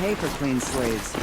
pay for clean slaves.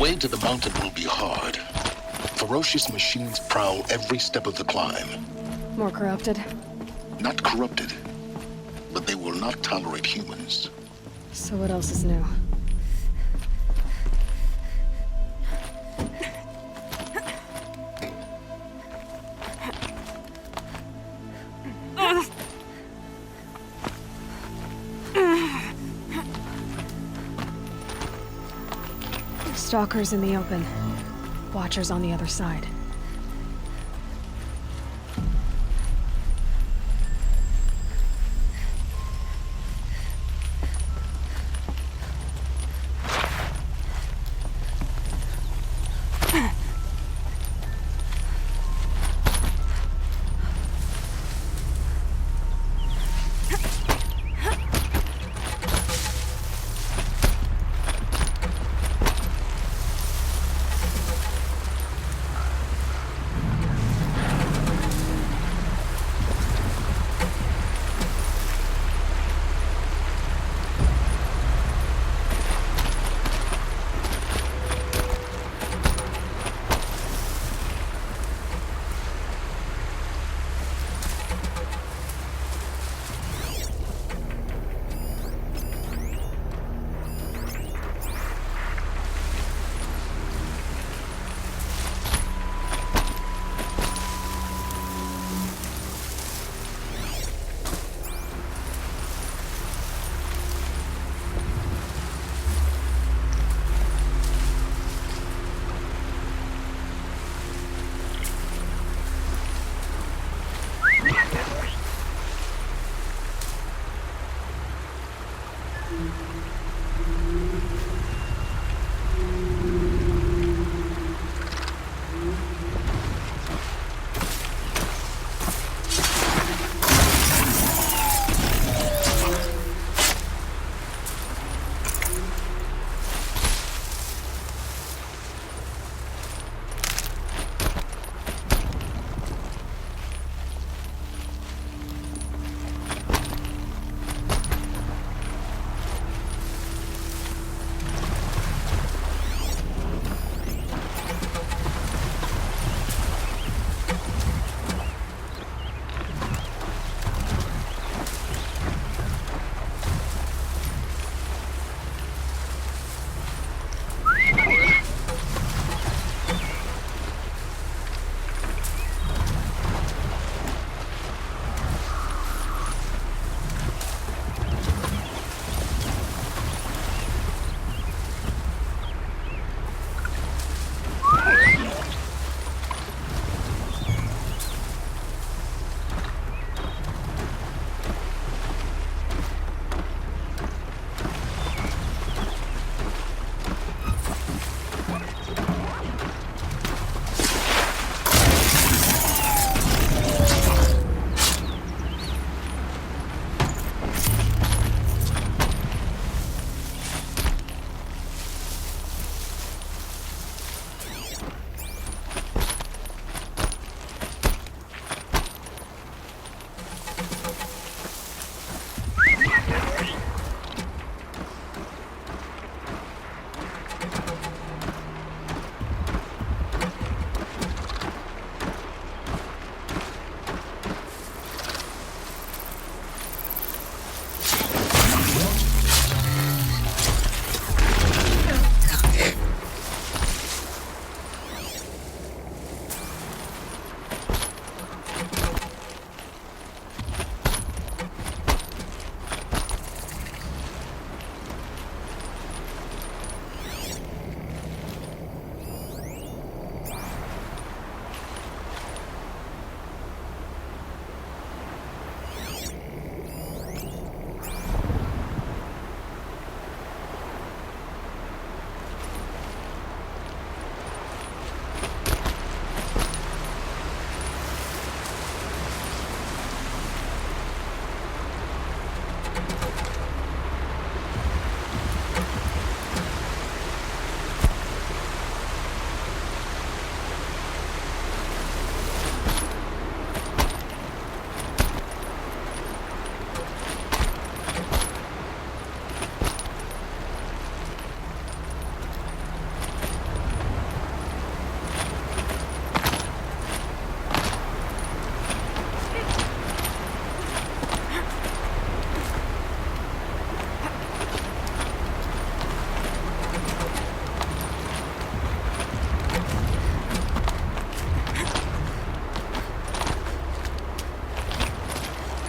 The way to the mountain will be hard. Ferocious machines prowl every step of the climb. More corrupted? Not corrupted, but they will not tolerate humans. So what else is new? Stalkers in the open. Watchers on the other side.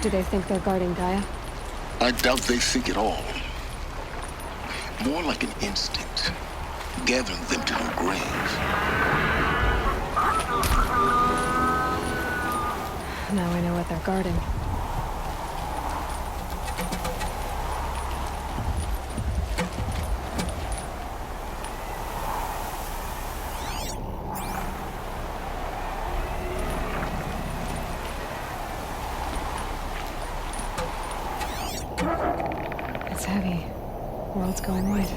Do they think they're guarding Gaia? I doubt they think at all. More like an instinct, gathering them to her grave. Now I know what they're guarding. It's heavy. World's going white.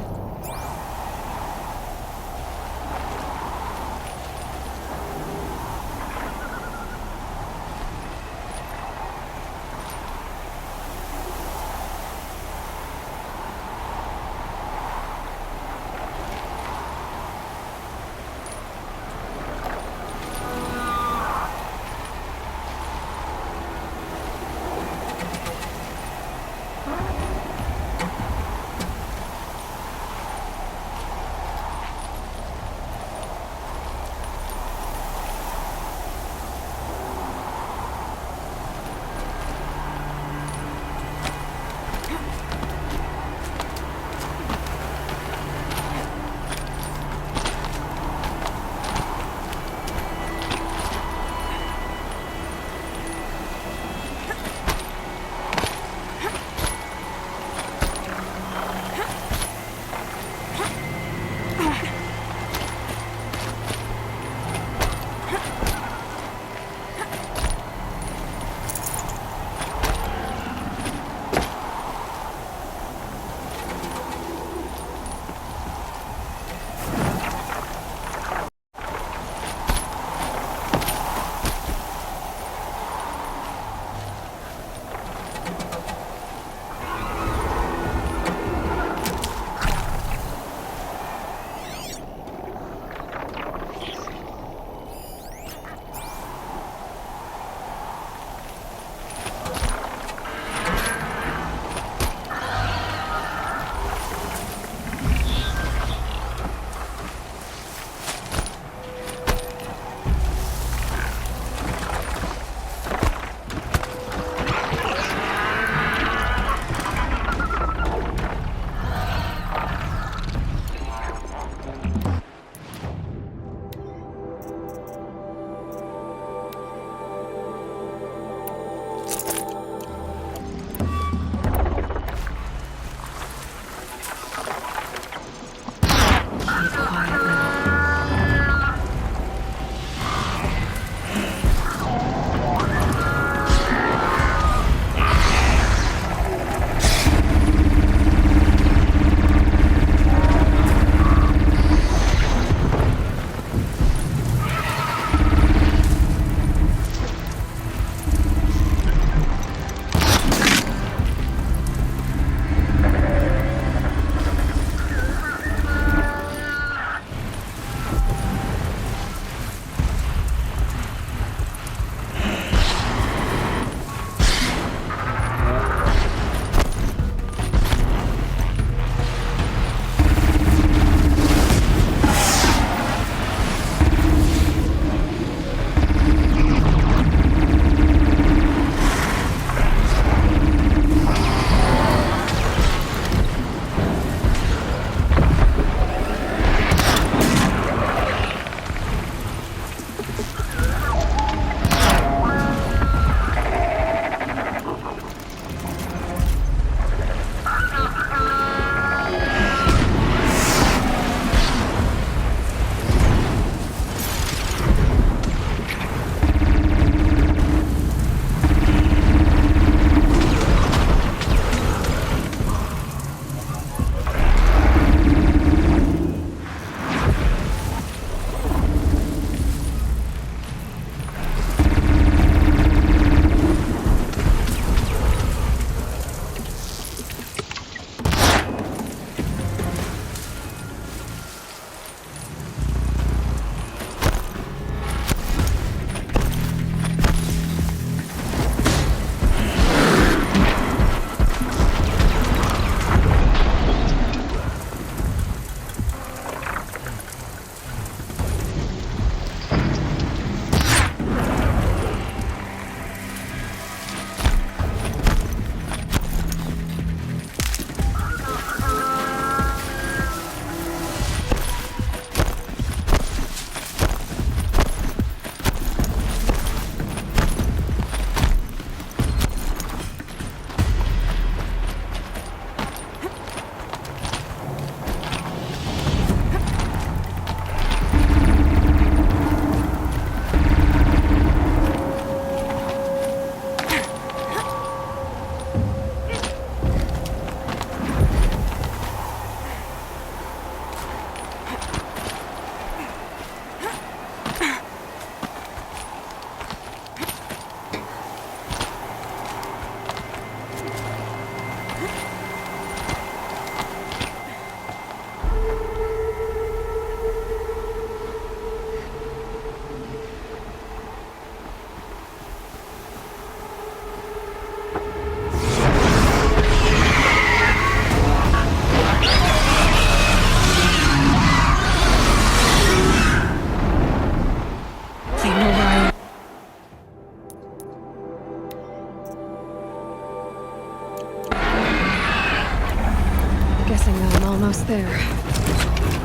Almost there.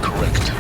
Correct.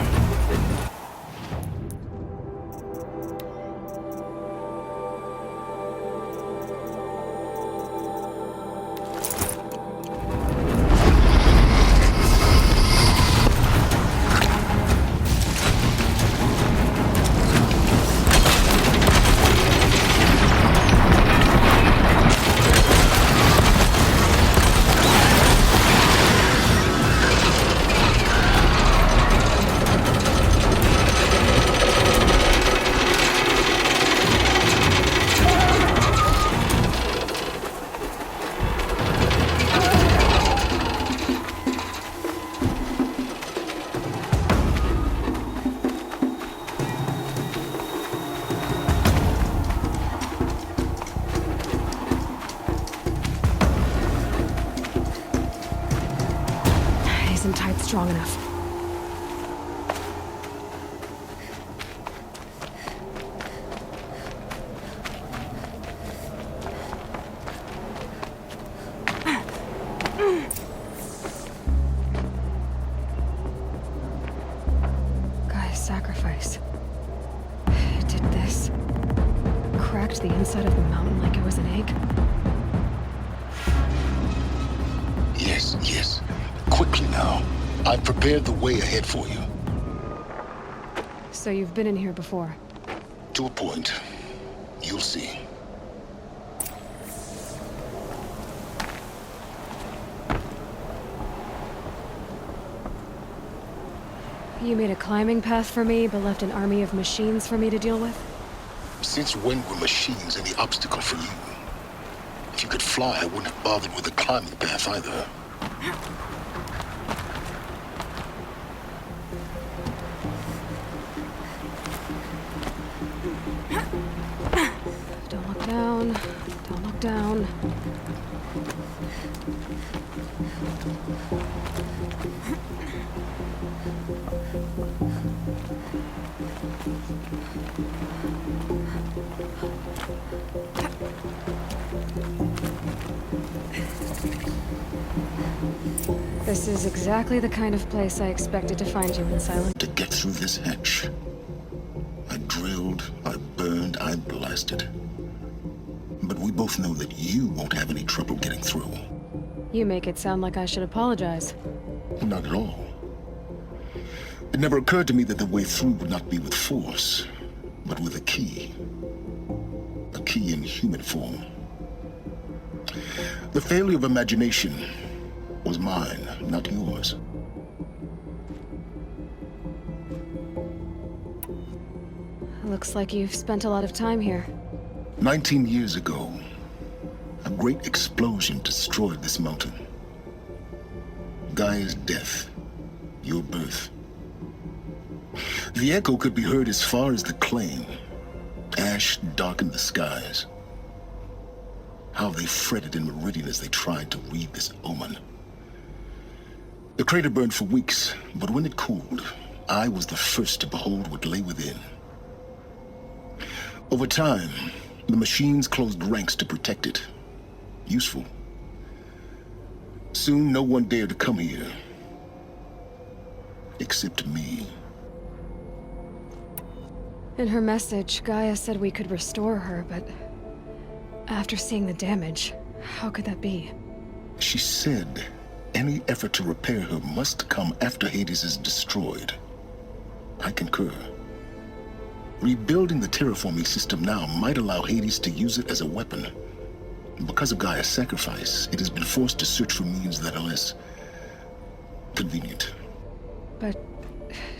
Isn't tight strong enough. Guy's sacrifice. It did this. Cracked the inside of the mountain like it was an egg. Yes, yes. Quickly now. I've prepared the way ahead for you. So you've been in here before? To a point. You'll see. You made a climbing path for me, but left an army of machines for me to deal with? Since when were machines any obstacle for you? If you could fly, I wouldn't have bothered with the climbing path either. Don't look down. Don't look down. This is exactly the kind of place I expected to find you in, Silent. To get through this hatch, I drilled, I burned, I blasted. But we both know that you won't have any trouble getting through. You make it sound like I should apologize. Not at all. It never occurred to me that the way through would not be with force, but with a key. A key in human form. The failure of imagination was mine, not yours. Looks like you've spent a lot of time here. 19 years ago, a great explosion destroyed this mountain. Gaia's death, your birth. The echo could be heard as far as the claim. Ash darkened the skies. How they fretted in meridian as they tried to read this omen. The crater burned for weeks, but when it cooled, I was the first to behold what lay within. Over time, the machines closed ranks to protect it. Useful. Soon, no one dared to come here. Except me. In her message, Gaia said we could restore her, but after seeing the damage, how could that be? She said any effort to repair her must come after Hades is destroyed. I concur. Rebuilding the terraforming system now might allow Hades to use it as a weapon. Because of Gaia's sacrifice, it has been forced to search for means that are less convenient. But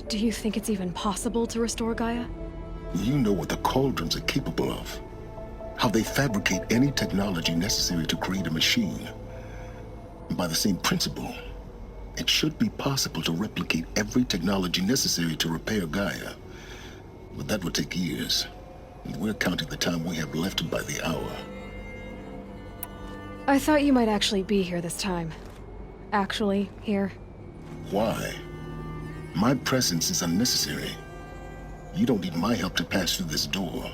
do you think it's even possible to restore Gaia? You know what the Cauldrons are capable of. How they fabricate any technology necessary to create a machine. By the same principle, it should be possible to replicate every technology necessary to repair Gaia. But that would take years. And we're counting the time we have left by the hour. I thought you might actually be here this time. Actually, here. Why? My presence is unnecessary. You don't need my help to pass through this door.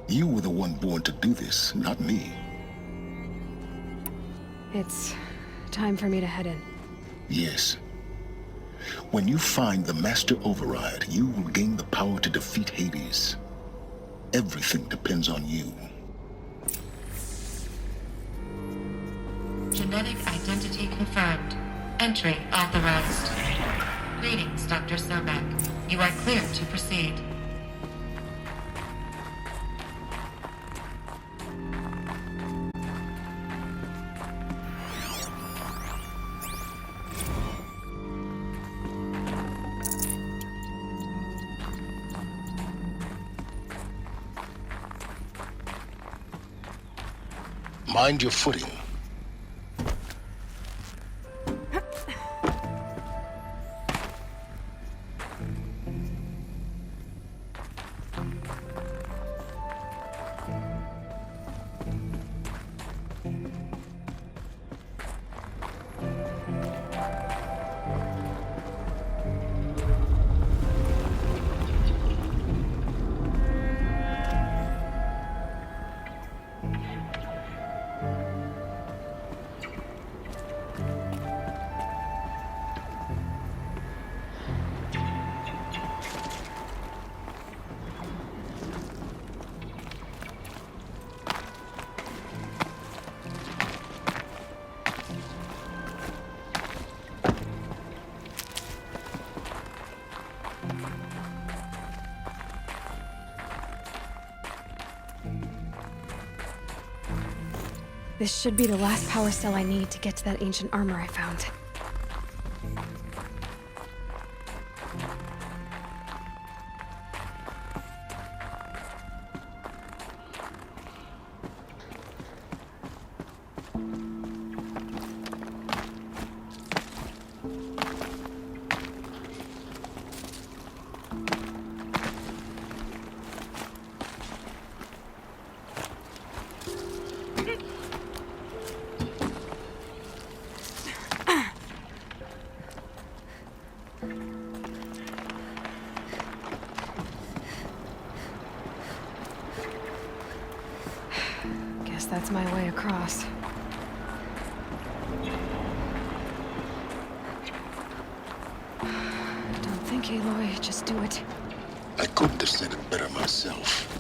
You were the one born to do this, not me. It's time for me to head in. Yes. When you find the Master Override, you will gain the power to defeat Hades. Everything depends on you. Genetic identity confirmed. Entry authorized. Greetings, Dr. Sobek. You are clear to proceed. Mind your footing. This should be the last power cell I need to get to that ancient armor I found. Guess that's my way across. Don't think, Aloy. Just do it. I couldn't have said it better myself.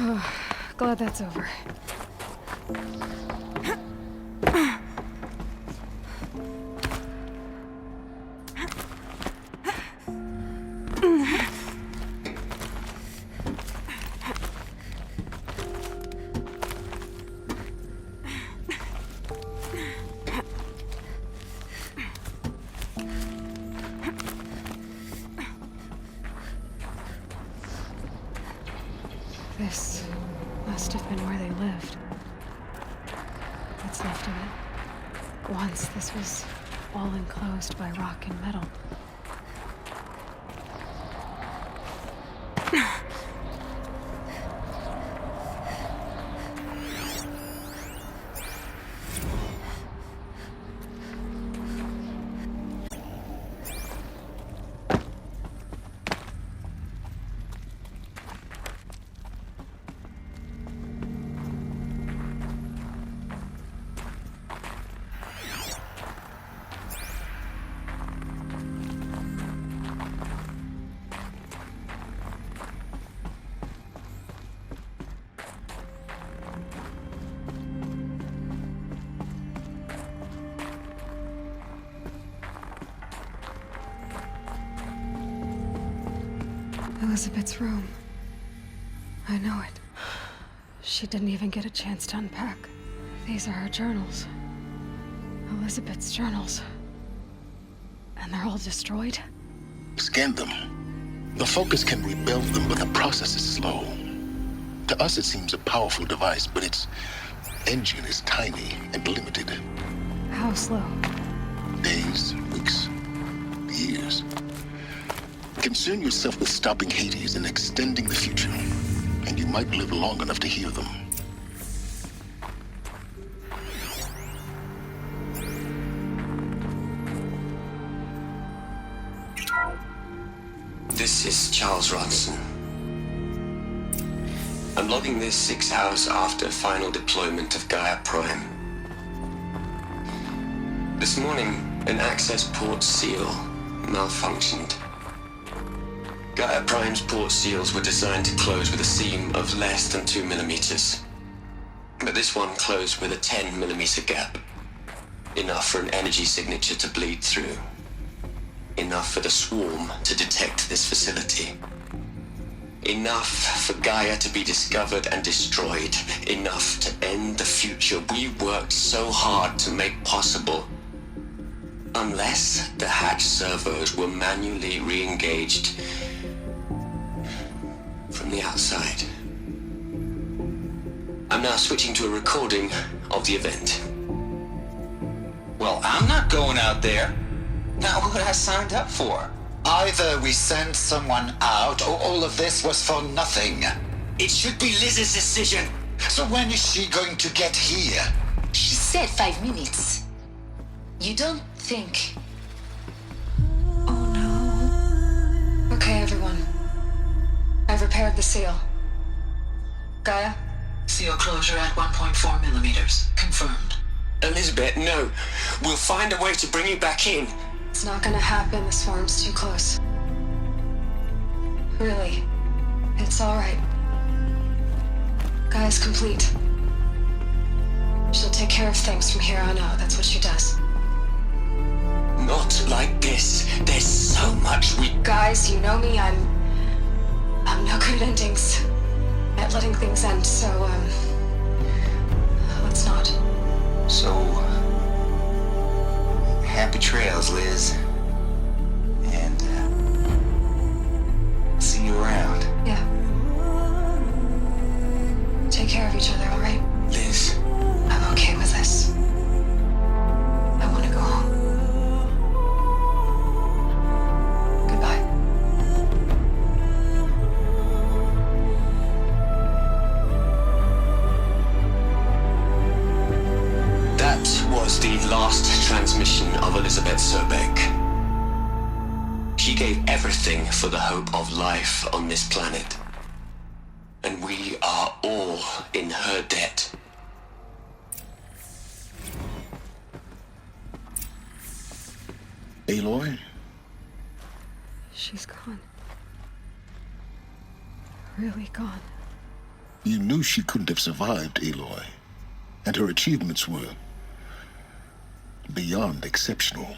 Oh, glad that's over. This must have been where they lived. What's left of it. Once this was all enclosed by rock and metal. Elizabeth's room. I know it. She didn't even get a chance to unpack. These are her journals. Elizabeth's journals. And they're all destroyed? Scan them. The Focus can rebuild them, but the process is slow. To us, it seems a powerful device, but its engine is tiny and limited. How slow? Days, weeks, years. Concern yourself with stopping Hades and extending the future, and you might live long enough to hear them. This is Charles Ronson. I'm logging this 6 hours after final deployment of Gaia Prime. This morning, an access port seal malfunctioned. Gaia Prime's port seals were designed to close with a seam of less than 2 millimeters. But this one closed with a 10 millimeter gap. Enough for an energy signature to bleed through. Enough for the swarm to detect this facility. Enough for Gaia to be discovered and destroyed. Enough to end the future we worked so hard to make possible. Unless the hatch servos were manually re-engaged from the outside. I'm now switching to a recording of the event. Well, I'm not going out there. Not what I signed up for. Either we send someone out, or all of this was for nothing. It should be Liz's decision. So when is she going to get here? She said 5 minutes. You don't think... Oh no. Okay, everyone. I've repaired the seal. Gaia? Seal closure at 1.4 millimeters. Confirmed. Elizabeth, no. We'll find a way to bring you back in. It's not gonna happen. The swarm's too close. Really. It's alright. Gaia's complete. She'll take care of things from here on out. That's what she does. Not like this. There's so much we... Guys, you know me. I'm no good at endings. At letting things end, so, let's not. So, happy trails, Liz. And, see you around. Yeah. Take care of each other, alright? Liz, I'm okay with this. I want to go home. Goodbye. that was the last transmission of Elizabeth Sobek. She gave everything for the hope of life on this planet. And we are all in her debt. Aloy? She's gone. Really gone. You knew she couldn't have survived, Aloy. And her achievements were beyond exceptional.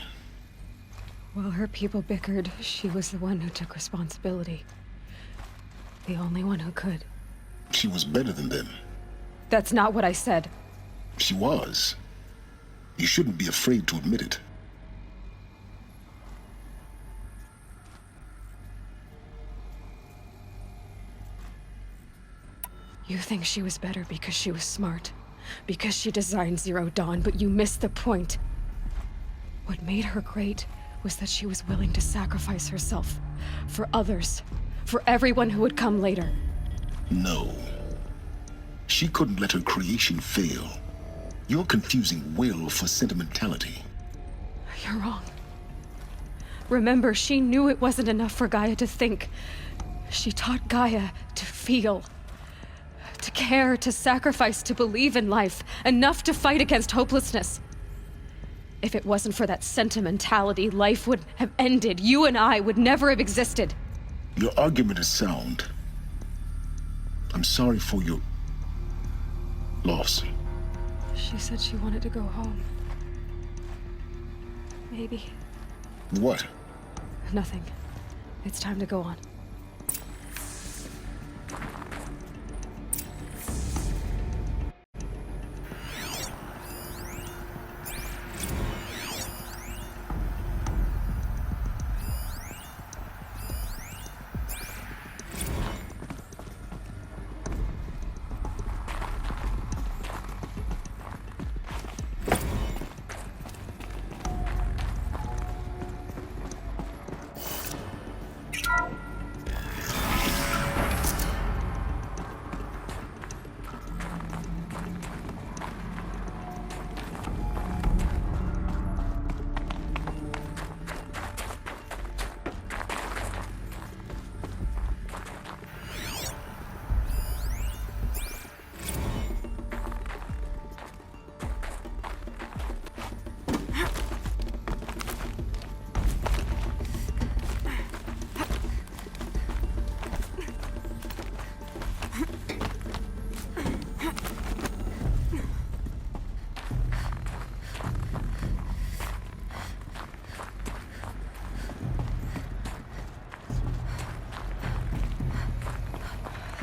While her people bickered, she was the one who took responsibility. The only one who could. She was better than them. That's not what I said. She was. You shouldn't be afraid to admit it. You think she was better because she was smart. Because she designed Zero Dawn, but you missed the point. What made her great was that she was willing to sacrifice herself. For others. For everyone who would come later. No. She couldn't let her creation fail. You're confusing will for sentimentality. You're wrong. Remember, she knew it wasn't enough for Gaia to think. She taught Gaia to feel. To care, to sacrifice, to believe in life. Enough to fight against hopelessness. If it wasn't for that sentimentality, life would have ended. You and I would never have existed. Your argument is sound. I'm sorry for your loss. She said she wanted to go home. Maybe. What? Nothing. It's time to go on.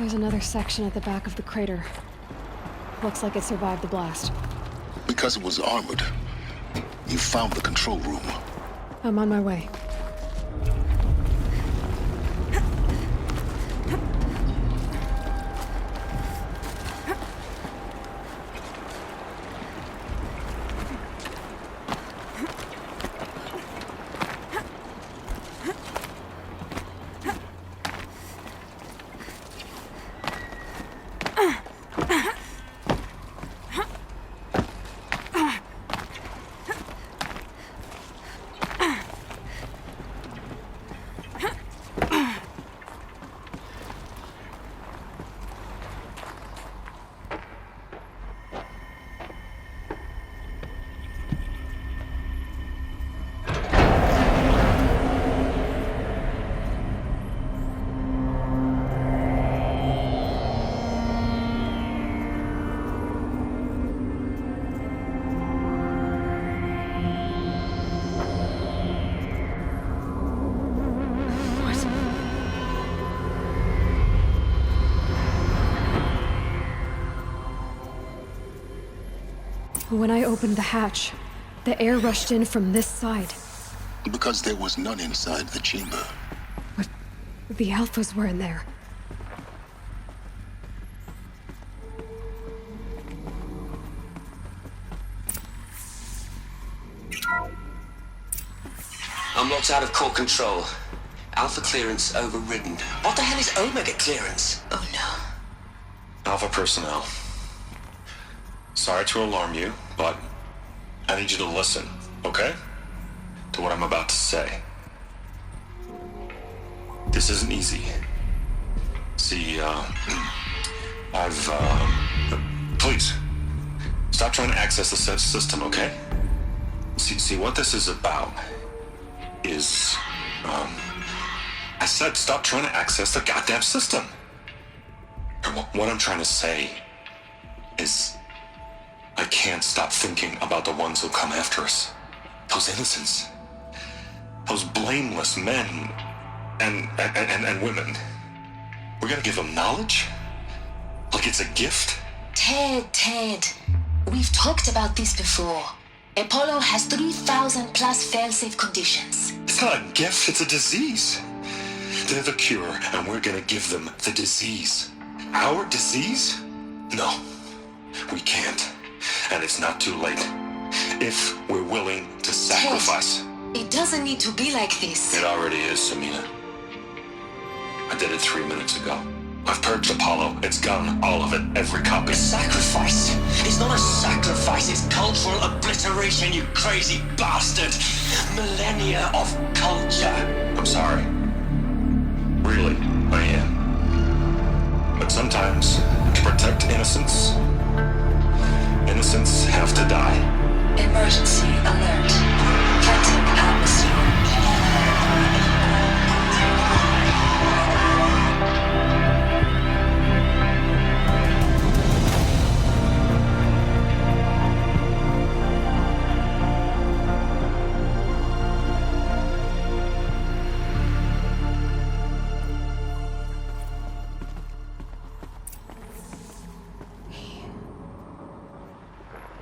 There's another section at the back of the crater. Looks like it survived the blast. Because it was armored, you found the control room. I'm on my way. When I opened the hatch, the air rushed in from this side. Because there was none inside the chamber. But the Alphas were in there. I'm locked out of core control. Alpha clearance overridden. What the hell is Omega clearance? Oh no. Alpha personnel. Sorry to alarm you, but I need you to listen, okay? To what I'm about to say. This isn't easy. See, please, stop trying to access the system, okay? See, what this is about is, I said stop trying to access the goddamn system. What I'm trying to say is, I can't stop thinking about the ones who come after us. Those innocents. Those blameless men and women. We're gonna give them knowledge? Like it's a gift? Ted. We've talked about this before. Apollo has 3,000 plus fail-safe conditions. It's not a gift, it's a disease. They're the cure, and we're gonna give them the disease. Our disease? No, we can't. And it's not too late. If we're willing to sacrifice. Ted, it doesn't need to be like this. It already is, Samina. I did it 3 minutes ago. I've purged Apollo. It's gone. All of it. Every copy. Sacrifice? It's not a sacrifice, it's cultural obliteration, you crazy bastard! Millennia of culture! I'm sorry. Really, I am. But sometimes, to protect innocence, innocents have to die. Emergency alert. Captain atmosphere.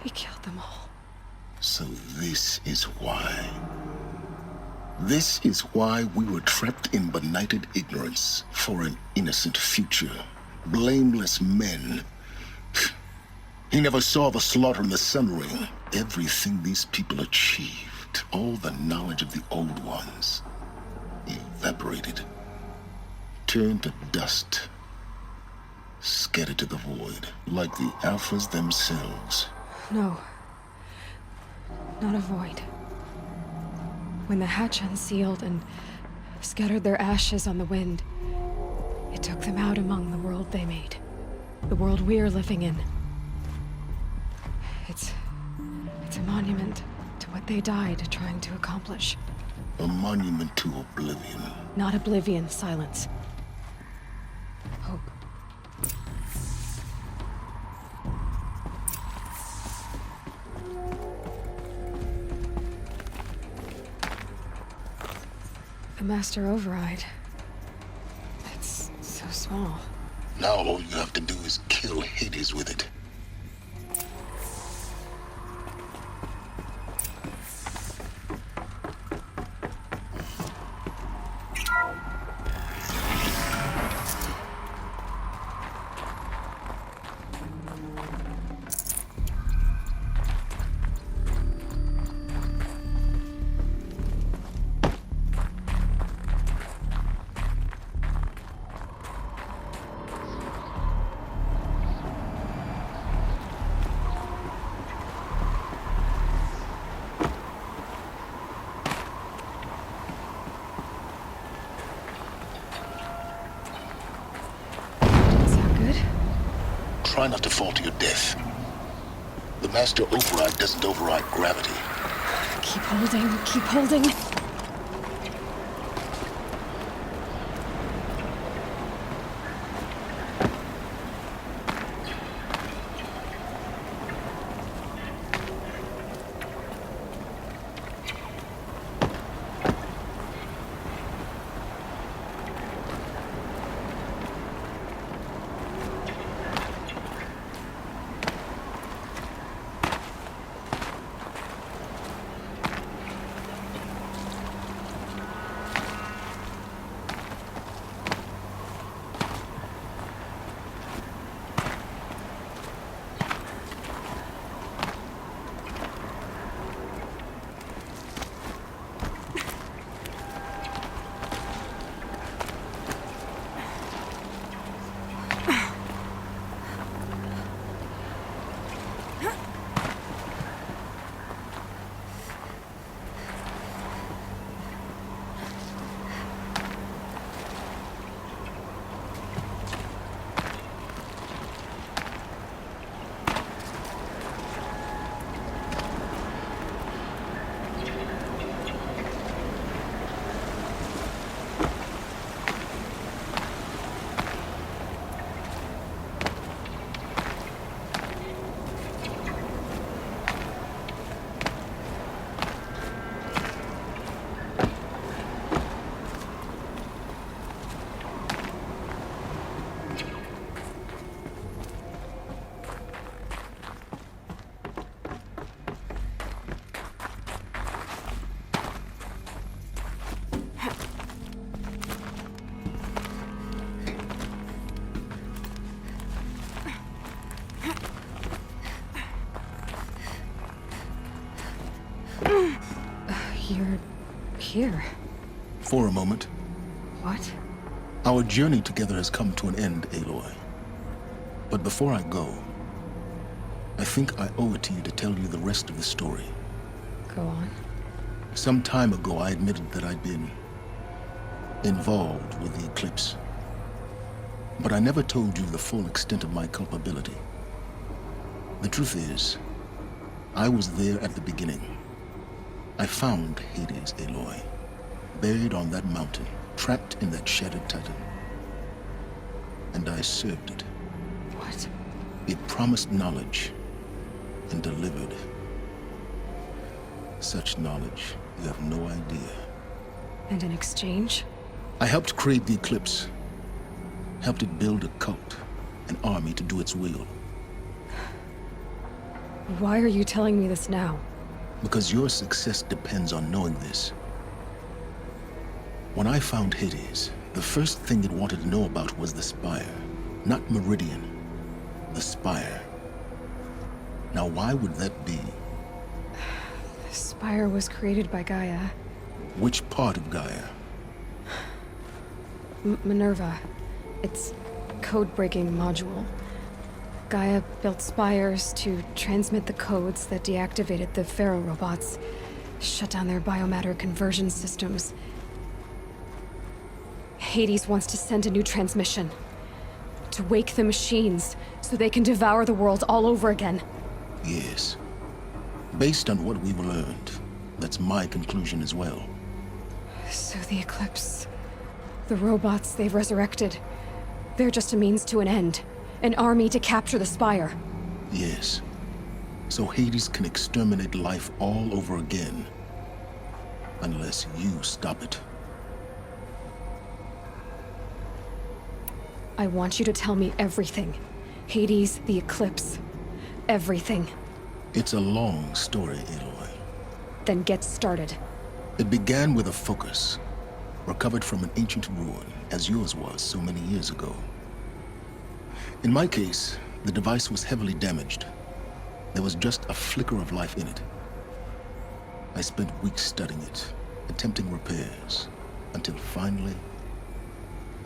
He killed them all. So this is why. This is why we were trapped in benighted ignorance for an innocent future. Blameless men. He never saw the slaughter in the Sun Ring. Everything these people achieved, all the knowledge of the old ones, evaporated, turned to dust, scattered to the void, like the Alphas themselves. No. Not a void. When the hatch unsealed and scattered their ashes on the wind, it took them out among the world they made. The world we're living in. It's a monument to what they died trying to accomplish. A monument to oblivion. Not oblivion, silence. Hope. The Master Override. It's so small. Now all you have to do is kill Hades with it. Sound good? Try not to fall to your death. The master override doesn't override gravity. Keep holding, keep holding. You're here. For a moment, What? our journey together has come to an end, Aloy. But before I go, I think I owe it to you to tell you the rest of the story. Go on. Some time ago, I admitted that I'd been involved with the eclipse. But I never told you the full extent of my culpability. The truth is, I was there at the beginning. I found Hades, Aloy, buried on that mountain, trapped in that shattered titan. And I served it. What? It promised knowledge and delivered. Such knowledge, you have no idea. And in exchange? I helped create the eclipse. Helped it build a cult, an army to do its will. Why are you telling me this now? Because your success depends on knowing this. When I found Hades, the first thing it wanted to know about was the Spire. Not Meridian. The Spire. Now why would that be? The Spire was created by Gaia. Which part of Gaia? Minerva. It's code-breaking module. Gaia built spires to transmit the codes that deactivated the Pharaoh robots, shut down their biomatter conversion systems. Hades wants to send a new transmission. To wake the machines, so they can devour the world all over again. Yes. Based on what we've learned, that's my conclusion as well. So the Eclipse... the robots they've resurrected... they're just a means to an end. An army to capture the Spire. Yes. So Hades can exterminate life all over again. Unless you stop it. I want you to tell me everything. Hades, the Eclipse. Everything. It's a long story, Aloy. Then get started. It began with a focus, recovered from an ancient ruin, as yours was so many years ago. In my case, the device was heavily damaged. There was just a flicker of life in it. I spent weeks studying it, attempting repairs, until finally,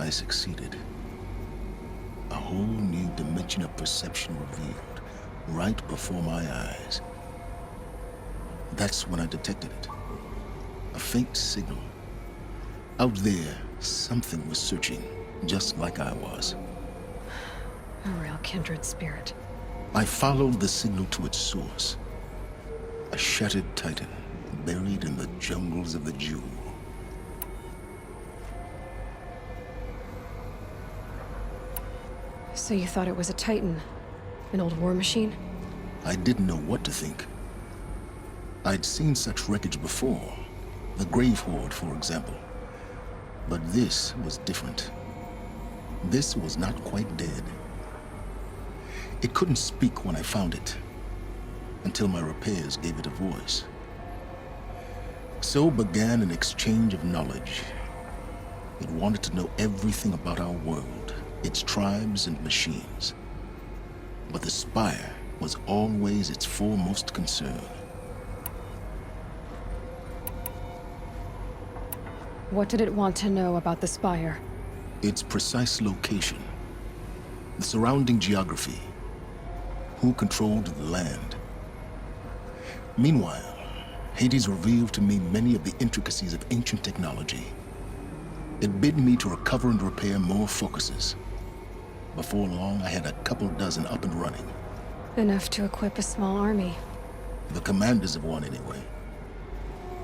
I succeeded. A whole new dimension of perception revealed, right before my eyes. That's when I detected it. A faint signal. Out there, something was searching, just like I was. A real kindred spirit. I followed the signal to its source. A shattered titan, buried in the jungles of the Jewel. So you thought it was a Titan? An old war machine? I didn't know what to think. I'd seen such wreckage before. The Grave Horde, for example. But this was different. This was not quite dead. It couldn't speak when I found it, until my repairs gave it a voice. So began an exchange of knowledge. It wanted to know everything about our world, its tribes and machines. But the Spire was always its foremost concern. What did it want to know about the Spire? Its precise location, the surrounding geography, who controlled the land. Meanwhile, Hades revealed to me many of the intricacies of ancient technology. It bid me to recover and repair more focuses. Before long, I had a couple dozen up and running. Enough to equip a small army. The commanders of one, anyway.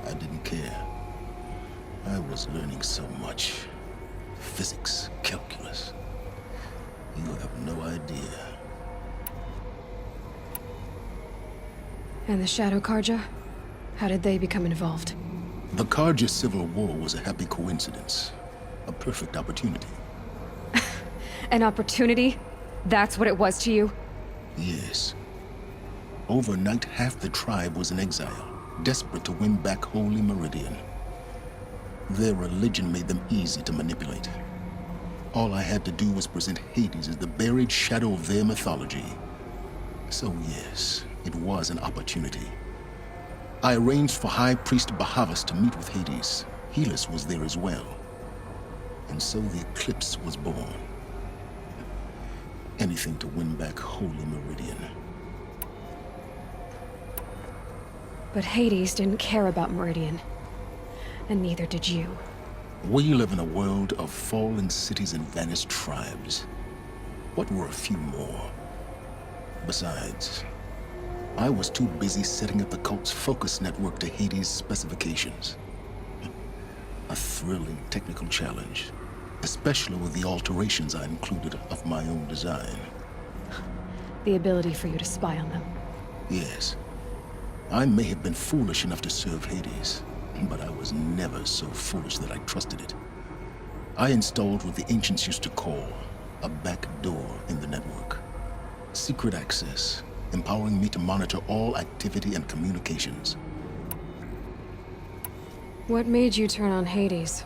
I didn't care. I was learning so much. Physics, calculus. You have no idea. And the Shadow Karja? How did they become involved? The Karja Civil War was a happy coincidence. A perfect opportunity. An opportunity? That's what it was to you? Yes. Overnight, half the tribe was in exile, desperate to win back Holy Meridian. Their religion made them easy to manipulate. All I had to do was present Hades as the buried shadow of their mythology. So yes, it was an opportunity. I arranged for High Priest Bahavas to meet with Hades. Helis was there as well. And so the Eclipse was born. Anything to win back Holy Meridian. But Hades didn't care about Meridian. And neither did you. We live in a world of fallen cities and vanished tribes. What were a few more? Besides, I was too busy setting up the cult's focus network to Hades' specifications. A thrilling technical challenge, especially with the alterations I included of my own design. The ability for you to spy on them. Yes. I may have been foolish enough to serve Hades, but I was never so foolish that I trusted it. I installed what the ancients used to call a back door in the network. Secret access, empowering me to monitor all activity and communications. What made you turn on Hades?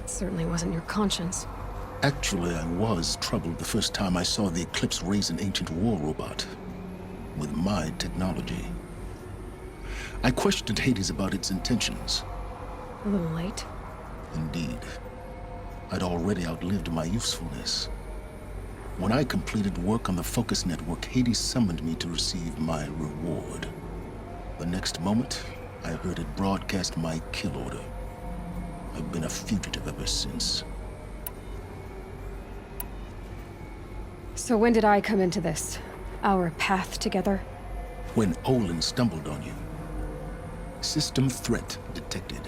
It certainly wasn't your conscience. Actually, I was troubled the first time I saw the Eclipse raise an ancient war robot with my technology. I questioned Hades about its intentions. A little late. Indeed. I'd already outlived my usefulness. When I completed work on the Focus Network, Hades summoned me to receive my reward. The next moment, I heard it broadcast my kill order. I've been a fugitive ever since. So when did I come into this? Our path together? When Olin stumbled on you. System threat detected.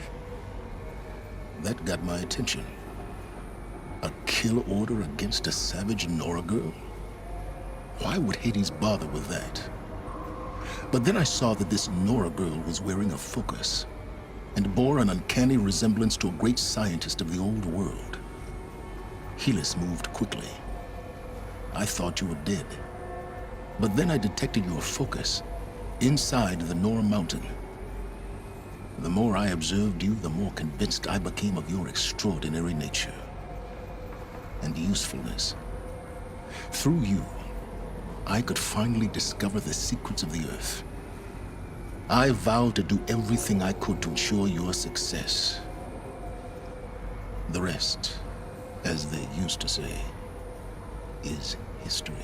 That got my attention. A kill order against a savage Nora girl? Why would Hades bother with that? But then I saw that this Nora girl was wearing a focus and bore an uncanny resemblance to a great scientist of the old world. Helis moved quickly. I thought you were dead. But then I detected your focus inside the Nora Mountain. The more I observed you, the more convinced I became of your extraordinary nature and usefulness. Through you, I could finally discover the secrets of the Earth. I vowed to do everything I could to ensure your success. The rest, as they used to say, is history.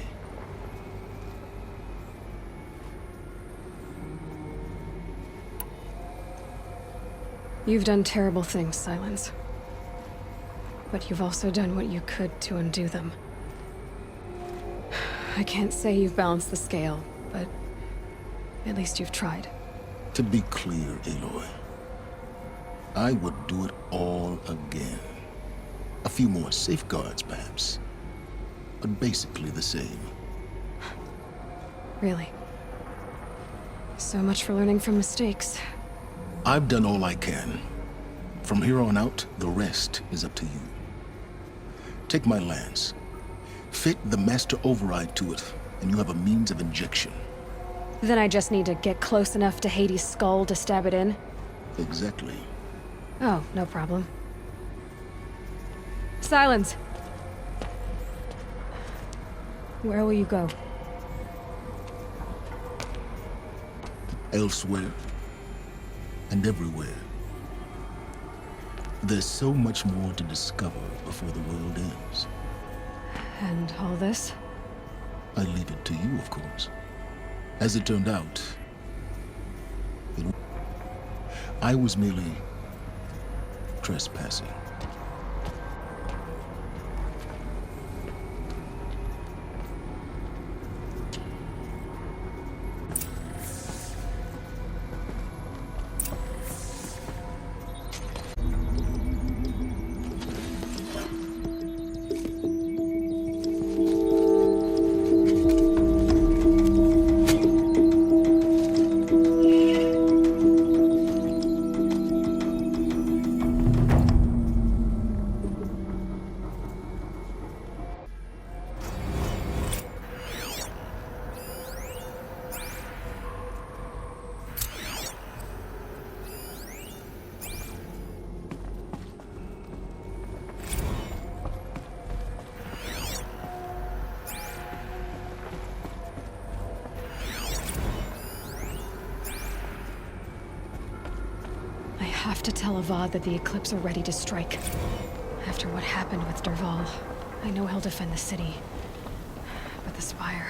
You've done terrible things, Silence. But you've also done what you could to undo them. I can't say you've balanced the scale, but at least you've tried. To be clear, Aloy, I would do it all again. A few more safeguards, perhaps, but basically the same. Really? So much for learning from mistakes. I've done all I can. From here on out, the rest is up to you. Take my lance. Fit the master override to it, and you have a means of injection. Then I just need to get close enough to Hades' skull to stab it in? Exactly. Oh, no problem. Silence! Where will you go? Elsewhere and everywhere. There's so much more to discover before the world ends. And all this? I leave it to you, of course. As it turned out, I was merely trespassing. I have to tell Avad that the Eclipse are ready to strike. After what happened with Dervahl, I know he'll defend the city. But the Spire...